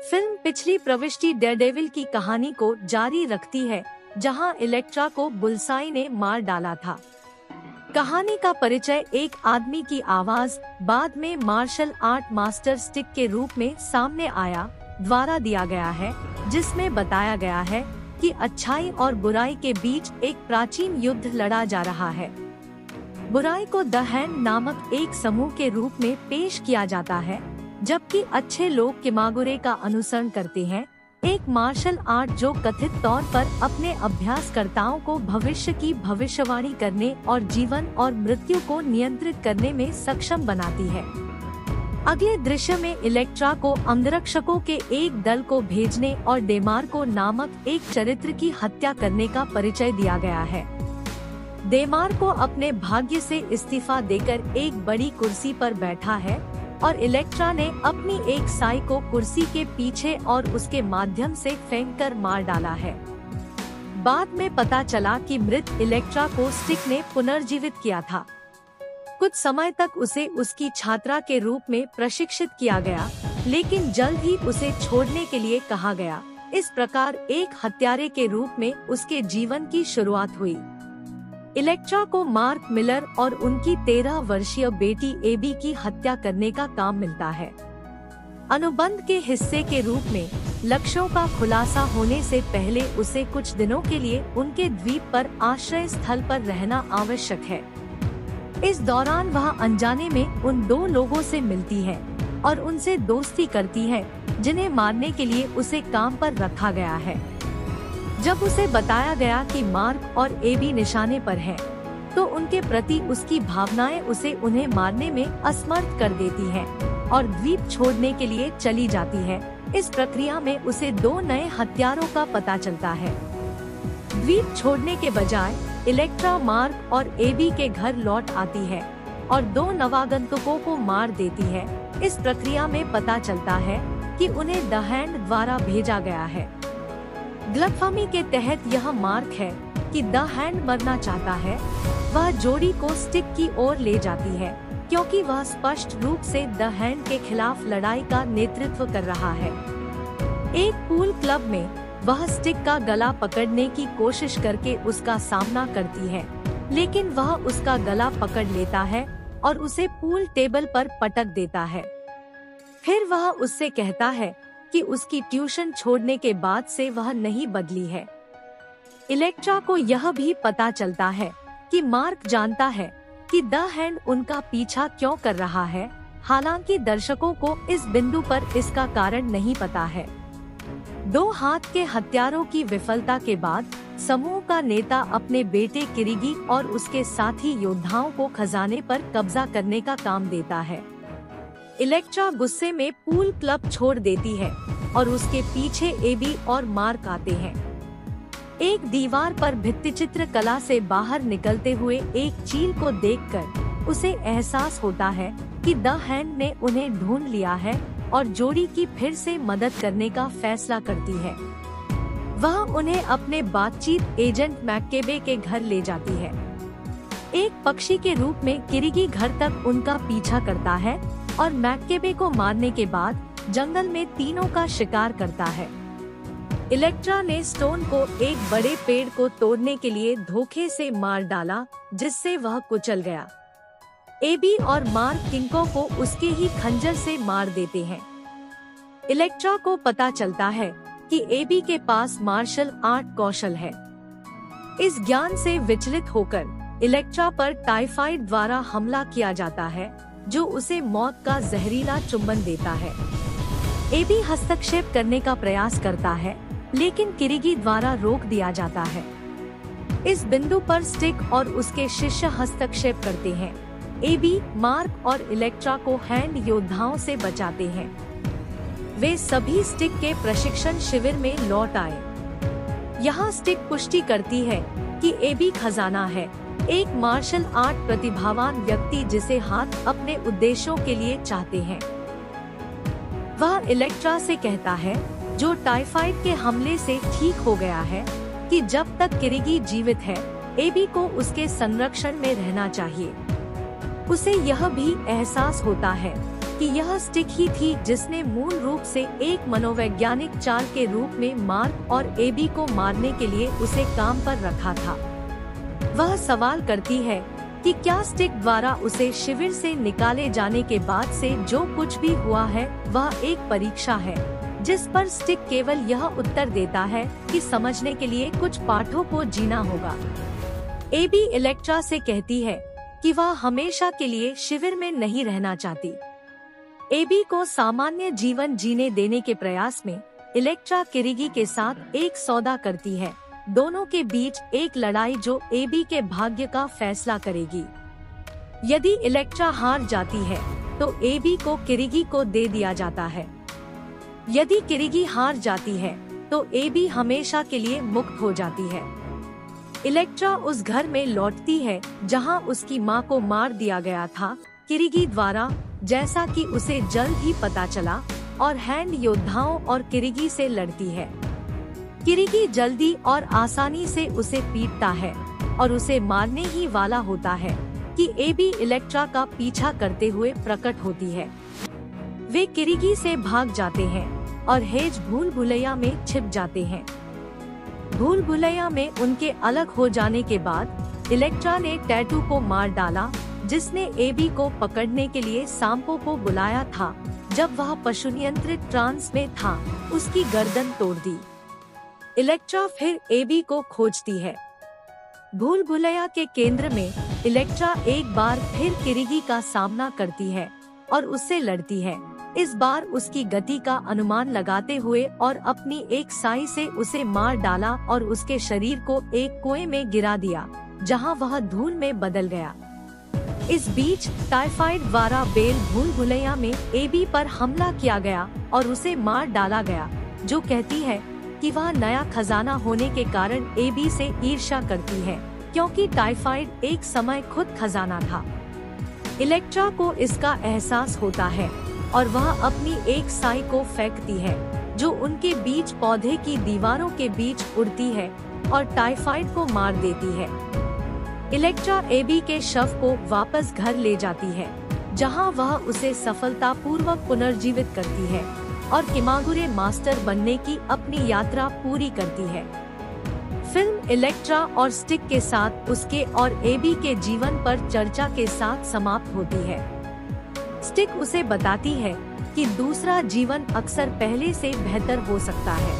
Film पिछली प्रविष्टि Daredevil की कहानी को जारी रखती है, जहां इलेक्ट्रा को बुलसाई ने मार डाला था। कहानी का परिचय एक आदमी की आवाज बाद में मार्शल आर्ट मास्टर स्टिक के रूप में सामने आया द्वारा दिया गया है, जिसमें बताया गया है कि अच्छाई और बुराई के बीच एक प्राचीन युद्ध लड़ा जा रहा है। बुराई को द हैंड नामक एक समूह के रूप में पेश किया जाता है, जबकि अच्छे लोग किमागुरे का अनुसरण करते हैं, एक मार्शल आर्ट जो कथित तौर पर अपने अभ्यासकर्ताओं को भविष्य की भविष्यवाणी करने और जीवन और मृत्यु को नियंत्रित करने में सक्षम बनाती है। अगले दृश्य में इलेक्ट्रा को अंगरक्षकों के एक दल को भेजने और डेमार्को नामक एक चरित्र की हत्या करने का परिचय दिया गया है। डेमार्को अपने भाग्य से इस्तीफा देकर एक बड़ी कुर्सी पर बैठा है और इलेक्ट्रा ने अपनी एक साई को कुर्सी के पीछे और उसके माध्यम से फेंककर मार डाला है। बाद में पता चला कि मृत इलेक्ट्रा को स्टिक ने पुनर्जीवित किया था। कुछ समय तक उसे उसकी छात्रा के रूप में प्रशिक्षित किया गया, लेकिन जल्द ही उसे छोड़ने के लिए कहा गया। इस प्रकार एक हत्यारे के रूप में उसके जीवन की शुरुआत हुई। इलेक्ट्रा को मार्क मिलर और उनकी 13 वर्षीय बेटी एबी की हत्या करने का काम मिलता है। अनुबंध के हिस्से के रूप में लक्ष्यों का खुलासा होने से पहले उसे कुछ दिनों के लिए उनके द्वीप पर आश्रय स्थल पर रहना आवश्यक है। इस दौरान वह अनजाने में उन 2 लोगों से मिलती है और उनसे दोस्ती करती है, जिन्हें मारने के लिए उसे काम पर रखा गया है। जब उसे बताया गया कि मार्क और एबी निशाने पर हैं, तो उनके प्रति उसकी भावनाएं उसे उन्हें मारने में असमर्थ कर देती हैं और द्वीप छोड़ने के लिए चली जाती है। इस प्रक्रिया में उसे 2 नए हत्यारों का पता चलता है। द्वीप छोड़ने के बजाय इलेक्ट्रा मार्क और एबी के घर लौट आती है और 2 नवागंतुकों को मार देती है। इस प्रक्रिया में पता चलता है कि उन्हें द हैंड द्वारा भेजा गया है। गलतफहमी के तहत यह मार्क है कि द हैंड मरना चाहता है। वह जोड़ी को स्टिक की ओर ले जाती है, क्योंकि वह स्पष्ट रूप से द हैंड के खिलाफ लड़ाई का नेतृत्व कर रहा है। एक पूल क्लब में वह स्टिक का गला पकड़ने की कोशिश करके उसका सामना करती है, लेकिन वह उसका गला पकड़ लेता है और उसे पूल टेबल पर पटक देता है। फिर वह उससे कहता है कि उसकी ट्यूशन छोड़ने के बाद से वह नहीं बदली है। इलेक्ट्रा को यह भी पता चलता है कि मार्क जानता है कि द हैंड उनका पीछा क्यों कर रहा है, हालांकि दर्शकों को इस बिंदु पर इसका कारण नहीं पता है। 2 हाथ के हत्यारों की विफलता के बाद समूह का नेता अपने बेटे किरिगी और उसके साथी योद्धाओं को खजाने पर कब्जा करने का काम देता है। इलेक्ट्रा गुस्से में पूल क्लब छोड़ देती है और उसके पीछे एबी और मार्क आते हैं। एक दीवार पर भित्तिचित्र कला से बाहर निकलते हुए एक चील को देखकर उसे एहसास होता है कि द हैंड ने उन्हें ढूंढ लिया है और जोड़ी की फिर से मदद करने का फैसला करती है। वह उन्हें अपने बातचीत एजेंट मैककेबे के घर ले जाती है। एक पक्षी के रूप में किरिगी घर तक उनका पीछा करता है और मैककेबे को मारने के बाद जंगल में तीनों का शिकार करता है। इलेक्ट्रा ने स्टोन को एक बड़े पेड़ को तोड़ने के लिए धोखे से मार डाला, जिससे वह कुचल गया। एबी और मार्क किंको को उसके ही खंजर से मार देते हैं। इलेक्ट्रा को पता चलता है कि एबी के पास मार्शल आर्ट कौशल है। इस ज्ञान से विचलित होकर इलेक्ट्रा पर टाइफाइड द्वारा हमला किया जाता है, जो उसे मौत का जहरीला चुंबन देता है। एबी हस्तक्षेप करने का प्रयास करता है, लेकिन किरिगी द्वारा रोक दिया जाता है। इस बिंदु पर स्टिक और उसके शिष्य हस्तक्षेप करते हैं। एबी, मार्क और इलेक्ट्रा को हैंड योद्धाओं से बचाते हैं। वे सभी स्टिक के प्रशिक्षण शिविर में लौट आए। यहाँ स्टिक पुष्टि करती है कि एबी खजाना है, एक मार्शल आर्ट प्रतिभावान व्यक्ति जिसे हाथ अपने उद्देश्यों के लिए चाहते हैं। वह इलेक्ट्रा से कहता है, जो टाइफाइड के हमले से ठीक हो गया है, कि जब तक किरिगी जीवित है, एबी को उसके संरक्षण में रहना चाहिए। उसे यह भी एहसास होता है कि यह स्टिक ही थी जिसने मूल रूप से एक मनोवैज्ञानिक चाल के रूप में मार्क और एबी को मारने के लिए उसे काम पर रखा था। वह सवाल करती है कि क्या स्टिक द्वारा उसे शिविर से निकाले जाने के बाद से जो कुछ भी हुआ है वह एक परीक्षा है, जिस पर स्टिक केवल यह उत्तर देता है कि समझने के लिए कुछ पाठों को जीना होगा। एबी इलेक्ट्रा से कहती है कि वह हमेशा के लिए शिविर में नहीं रहना चाहती। एबी को सामान्य जीवन जीने देने के प्रयास में इलेक्ट्रा किरिगी के साथ एक सौदा करती है, दोनों के बीच एक लड़ाई जो एबी के भाग्य का फैसला करेगी। यदि इलेक्ट्रा हार जाती है तो एबी को किरिगी को दे दिया जाता है। यदि किरिगी हार जाती है तो एबी हमेशा के लिए मुक्त हो जाती है। इलेक्ट्रा उस घर में लौटती है जहां उसकी मां को मार दिया गया था किरिगी द्वारा, जैसा कि उसे जल्द ही पता चला, और हैंड योद्धाओं और किरिगी से लड़ती है। किरिगी जल्दी और आसानी से उसे पीटता है और उसे मारने ही वाला होता है कि एबी इलेक्ट्रा का पीछा करते हुए प्रकट होती है। वे किरिगी से भाग जाते हैं और हेज भूल भुलैया में छिप जाते हैं। भूल भुलैया में उनके अलग हो जाने के बाद इलेक्ट्रा ने टैटू को मार डाला, जिसने एबी को पकड़ने के लिए सांपो को बुलाया था। जब वह पशु नियंत्रित ट्रांस में था, उसकी गर्दन तोड़ दी। इलेक्ट्रा फिर एबी को खोजती है। भूल भुलैया के केंद्र में इलेक्ट्रा एक बार फिर किरिगी का सामना करती है और उससे लड़ती है, इस बार उसकी गति का अनुमान लगाते हुए, और अपनी एक साई से उसे मार डाला और उसके शरीर को एक कुएं में गिरा दिया, जहां वह धूल में बदल गया। इस बीच टाइफाइड द्वारा बेल भूल भुलैया में एबी पर हमला किया गया और उसे मार डाला गया, जो कहती है कि वह नया खजाना होने के कारण एबी से ईर्ष्या करती है, क्योंकि टाइफाइड एक समय खुद खजाना था। इलेक्ट्रा को इसका एहसास होता है और वह अपनी एक साई को फेंकती है, जो उनके बीच पौधे की दीवारों के बीच उड़ती है और टाइफाइड को मार देती है। इलेक्ट्रा एबी के शव को वापस घर ले जाती है, जहां वह उसे सफलतापूर्वक पुनर्जीवित करती है और किमागुरे मास्टर बनने की अपनी यात्रा पूरी करती है। फिल्म इलेक्ट्रा और स्टिक के साथ उसके और एबी के जीवन पर चर्चा के साथ समाप्त होती है। स्टिक उसे बताती है कि दूसरा जीवन अक्सर पहले से बेहतर हो सकता है।